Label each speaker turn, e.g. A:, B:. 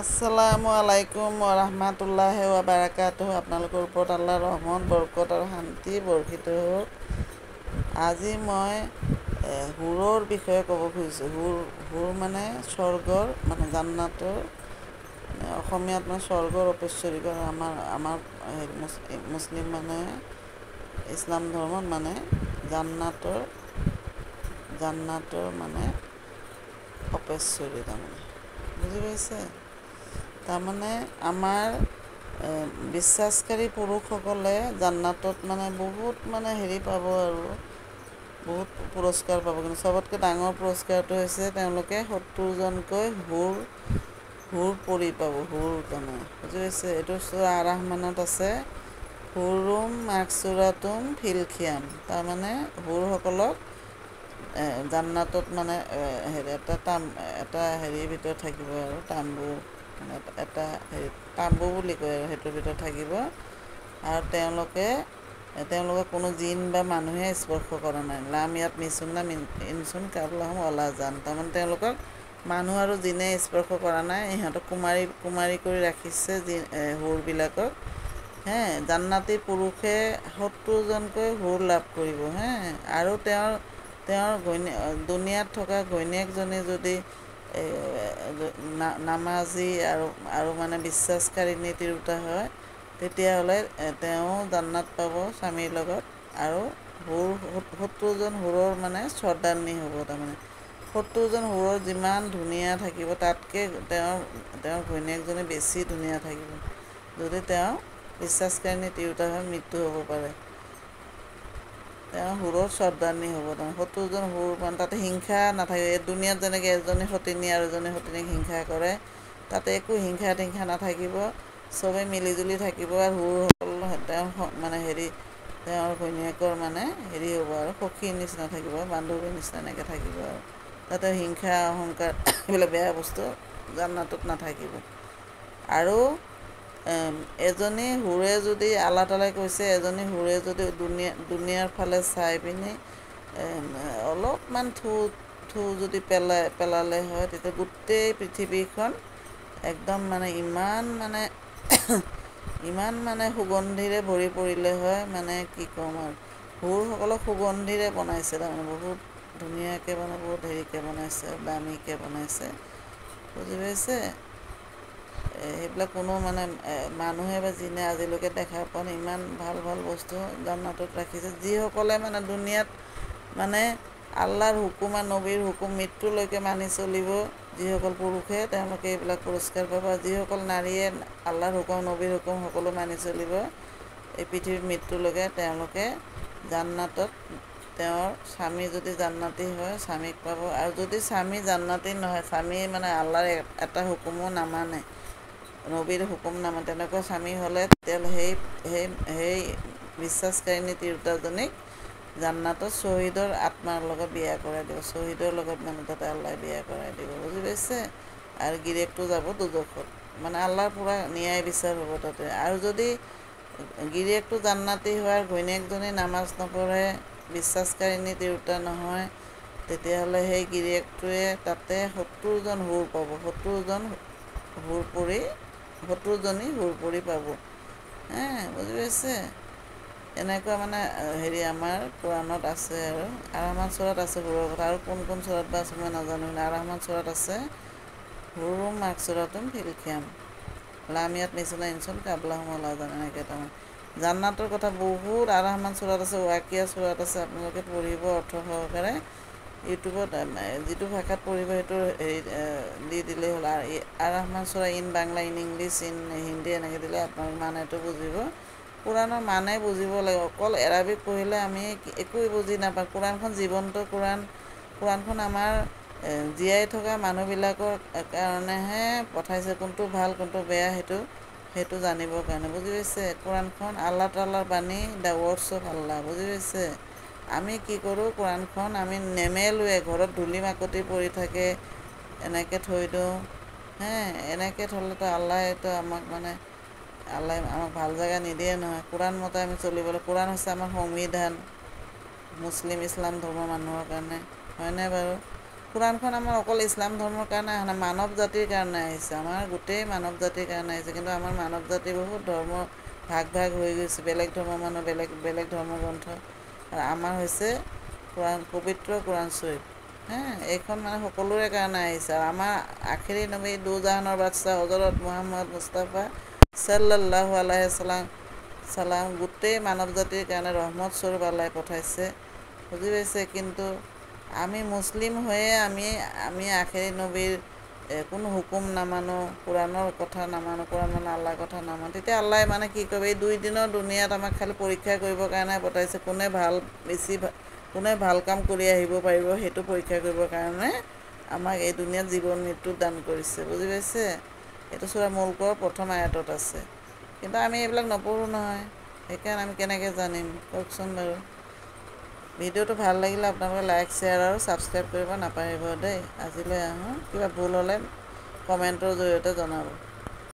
A: আসসালামু আলাইকুম ওৰহমাতুল্লাহি ওবাৰাকাতুহ। আপোনালোকৰ ওপৰত আল্লাহৰ ৰহমত বৰকত আৰু শান্তি বৰ্ষিত হওক। আজি মই হুৰৰ বিষয়ে ক'ব খুজিছোঁ। হুৰ মানে স্বৰ্গৰ, মানে জান্নাতৰ, অসমীয়াত মানে স্বৰ্গৰ অপশ্বৰীকৰ। আমাৰ মুছলিম মানে ইছলাম ধৰ্মত মানে জান্নাতৰ মানে অপশ্বৰী, তাৰমানে বুজি পাইছে। তাৰমানে আমাৰ বিশ্বাসকাৰী পুৰুষসকলে জান্নাতত মানে বহুত মানে হেৰি পাব আৰু বহুত পুৰস্কাৰ পাব। কিন্তু চবতকৈ ডাঙৰ পুৰস্কাৰটো হৈছে তেওঁলোকে 70জনকৈ হুৰ পৰি পাব। হুৰ তাৰমানে বুজি পাইছে। এইটো সূৰা আৰ-ৰহমানত আছে, হুৰুম মাকচুৰাতুম ফিল খিয়াম। তাৰমানে হুৰসকলক জান্নাতত মানে এটা হেৰিৰ ভিতৰত থাকিব আৰু তাম্বু, মানে এটা হেৰি তাম্বু বুলি কয় আৰু সেইটোৰ ভিতৰত থাকিব। আৰু তেওঁলোকে কোনো জিন বা মানুহে স্পৰ্শ কৰা নাই। লাম ইয়াত মিছুন্না ইনচুন কাবলাহুম ৱালা জান। তাৰমানে তেওঁলোকক মানুহ আৰু জিনে স্পৰ্শ কৰা নাই। ইহঁতক কুমাৰী কৰি ৰাখিছে হুৰবিলাকক। জান্নাতী পুৰুষে 70জনকৈ হুৰ লাভ কৰিব। আৰু তেওঁৰ দুনিয়াত থকা ঘৈণীয়েকজনী যদি নামাজী আৰু মানে বিশ্বাসকাৰিণী তিৰোতা হয়, তেতিয়াহ'লে তেওঁ জান্নাত পাব স্বামীৰ লগত। আৰু 70জন হুৰৰ মানে চৰ্দাৰনী হ'ব। তাৰমানে 70জন হুৰৰ যিমান ধুনীয়া থাকিব, তাতকৈ তেওঁৰ ঘৈণীয়েকজনী বেছি ধুনীয়া থাকিব। যদি তেওঁ বিশ্বাসকাৰিণী তিৰোতা হয়, মৃত্যু হ'ব পাৰে, তেওঁ হুৰৰ চৰ্দাৰনী হ'ব। তাৰমানে 70জন হুৰ, মানে তাতে হিংসা নাথাকে। এই দুনিয়াত যেনেকৈ এজনী সতিনী আৰু এজনী সতিনীক হিংসা কৰে, তাতে একো হিংসা টিংসা নাথাকিব। চবেই মিলিজুলি থাকিব। আৰু হুৰসকল তেওঁৰ ঘৈণীয়েকৰ মানে হেৰি হ'ব আৰু সখীৰ নিচিনা থাকিব, বান্ধৱীৰ নিচিনা এনেকৈ থাকিব। আৰু তাতে হিংসা অহংকাৰ এইবিলাক বেয়া বস্তু জান্নাতত নাথাকিব। আৰু এজনী হুৰে যদি, আল্লাহ তাআলাই কৈছে, এজনী হুৰে যদি দুনিয়াৰ ফালে চাই পিনি অলপমান থু যদি পেলালে হয়, তেতিয়া গোটেই পৃথিৱীখন একদম মানে ইমান মানে সুগন্ধিৰে ভৰি পৰিলে হয়, মানে কি ক'ম আৰু। হুৰসকলক সুগন্ধিৰে বনাইছে, তাৰমানে বহুত ধুনীয়াকৈ, মানে বহুত হেৰিকৈ বনাইছে, দামীকৈ বনাইছে, বুজি পাইছে। সেইবিলাক কোনো মানে মানুহে বা জিনে আজিলৈকে দেখা পোৱা নাই। ইমান ভাল ভাল বস্তু জান্নাতত ৰাখিছে। যিসকলে মানে দুনিয়াত মানে আল্লাহৰ হুকুম আৰু নবীৰ হুকুম মৃত্যুলৈকে মানি চলিব, যিসকল পুৰুষে, তেওঁলোকে এইবিলাক পুৰস্কাৰ পাব। যিসকল নাৰীয়ে আল্লাহৰ হুকুম নবীৰ হুকুম সকলো মানি চলিব এই পৃথিৱীত মৃত্যুলৈকে, তেওঁলোকে জান্নাতত, তেওঁৰ স্বামী যদি জান্নাতী হয়, স্বামীক পাব। আৰু যদি স্বামী জান্নাতী নহয়, স্বামী মানে আল্লাহৰ এটা হুকুমো নামানে, নবীৰ হুকুম নামানে, তেনেকুৱা স্বামী হ'লে তেতিয়াহ'লে সেই বিশ্বাসকাৰিণী তিৰোতাজনীক জান্নাতত শ্বহীদৰ আত্মাৰ লগত বিয়া কৰাই দিব। শ্বহীদৰ লগত মানে তাতে আল্লাহ বিয়া কৰাই দিব, বুজি পাইছে। আৰু গিৰিয়েকটো যাব দুজখত, মানে আল্লাহৰ পূৰা ন্যায় বিচাৰ হ'ব তাতে। আৰু যদি গিৰিয়েকটো জান্নাতী হোৱাৰ ঘৈণীয়েকজনী নামাজ নপঢ়ে, বিশ্বাসকাৰিণী তিৰোতা নহয়, তেতিয়াহ'লে সেই গিৰিয়েকটোৱে তাতে 70জন হুৰ পাব। 70জনী হুৰ পৰি পাব। বুজি পাইছে। এনেকুৱা মানে হেৰি আমাৰ কোৰাণত আছে, আৰু আৰ-ৰহমান সূৰাত আছে হুৰৰ কথা। আৰু কোন কোন সূৰাত বা আছে মই নাজানো, কিন্তু আৰ-ৰহমান সূৰাত আছে, হুৰুম মাকচুৰাতুম ফিল খিয়াম, লাম ইয়াত মিছুনা ইনচুন কাবলাহুম ৱালা জান। এনেকৈ তাৰমানে জান্নাতৰ কথা বহুত আৰ-ৰহমান সূৰাত আছে, ৱাকিয়া সূৰাত আছে। আপোনালোকে পঢ়িব অৰ্থ সহকাৰে। ইউটিউবত যিটো ভাষাত পঢ়িব সেইটো হেৰি দি দিলেই হ'ল। আৰ-ৰহমান সূৰা in Bangla, in English, in Hindi, এনেকৈ দিলে আপোনালোকে মানেটো বুজিব। কোৰাণৰ মানে বুজিব লাগিব। অকল এৰাবিক পঢ়িলে আমি একোৱেই বুজি নাপাওঁ। কোৰাণখন জীৱন্ত কোৰাণখন আমাৰ জীয়াই থকা মানুহবিলাকৰ কাৰণেহে পঠাইছে। কোনটো ভাল কোনটো বেয়া সেইটো জানিবৰ কাৰণে, বুজি পাইছে। কোৰাণখন আল্লাহ তাআলাৰ বাণী, দ্য ৱৰ্ডছ অফ আল্লাহ, বুজি পাইছে। আমি কি কৰোঁ, কোৰাণখন আমি নেমেলোৱে, ঘৰত ধূলি মাকতি পৰি থাকে, এনেকৈ থৈ দিওঁ। এনেকৈ থ'লেতো আল্লাহেতো আমাক ভাল জেগা নিদিয়ে নহয়। কোৰাণ মতে আমি চলিব লাগিব। কোৰাণ হৈছে আমাৰ সংবিধান, মুছলিম ইছলাম ধৰ্মৰ মানুহৰ কাৰণে, হয়নে বাৰু। কোৰাণখন আমাৰ অকল ইছলাম ধৰ্মৰ কাৰণে অহা নাই, মানৱ জাতিৰ কাৰণে আহিছে, আমাৰ গোটেই মানৱ জাতিৰ কাৰণে আহিছে। কিন্তু আমাৰ মানৱ জাতি বহুত ধৰ্ম ভাগ ভাগ হৈ গৈছে, বেলেগ ধৰ্মৰ মানুহ বেলেগ বেলেগ ধৰ্মগ্ৰন্থ, আৰু আমাৰ হৈছে কোৰাণ, পবিত্ৰ কোৰাণ শ্বৰীফ। এইখন মানে সকলোৰে কাৰণে আহিছে। আৰু আমাৰ আখিৰি নবী দুজাহানৰ বাদশ্বাহ হজৰত মুহাম্মদ মুস্তাফা ছাল্লাল্লাহু আলাইহি চালাম গোটেই মানৱ জাতিৰ কাৰণে ৰহমত স্বৰূপ আল্লাহে পঠাইছে, বুজি পাইছে। কিন্তু আমি মুছলিম হৈয়ে আমি আখিৰি নবীৰ কোনো হুকুম নামানো, কোৰাণৰ কথা নামানো, কোৰাণ মানে আল্লাহৰ কথা নামানো, তেতিয়া আল্লাহে মানে কি কৰিব, এই 2 দিনৰ দুনিয়াত আমাক খালি পৰীক্ষা কৰিবৰ কাৰণে পঠাইছে। কোনে ভাল কাম কৰি আহিব পাৰিব, সেইটো পৰীক্ষা কৰিবৰ কাৰণে আমাক এই দুনিয়াত জীৱন মৃত্যু দান কৰিছে, বুজি পাইছে। এইটো সূৰা মুল্কৰ প্ৰথম আয়াতত আছে। কিন্তু আমি এইবিলাক নপঢ়োঁ নহয়, সেইকাৰণে আমি কেনেকৈ জানিম কওকচোন বাৰু। ভিডিঅ'টো ভাল লাগিলে আপোনালোকে লাইক, শ্বেয়াৰ আৰু ছাবস্ক্ৰাইব কৰিব নাপাহৰিব দেই। আজিলৈ আহোঁ, কিবা ভুল হ'লে কমেণ্টৰ জৰিয়তে জনাব।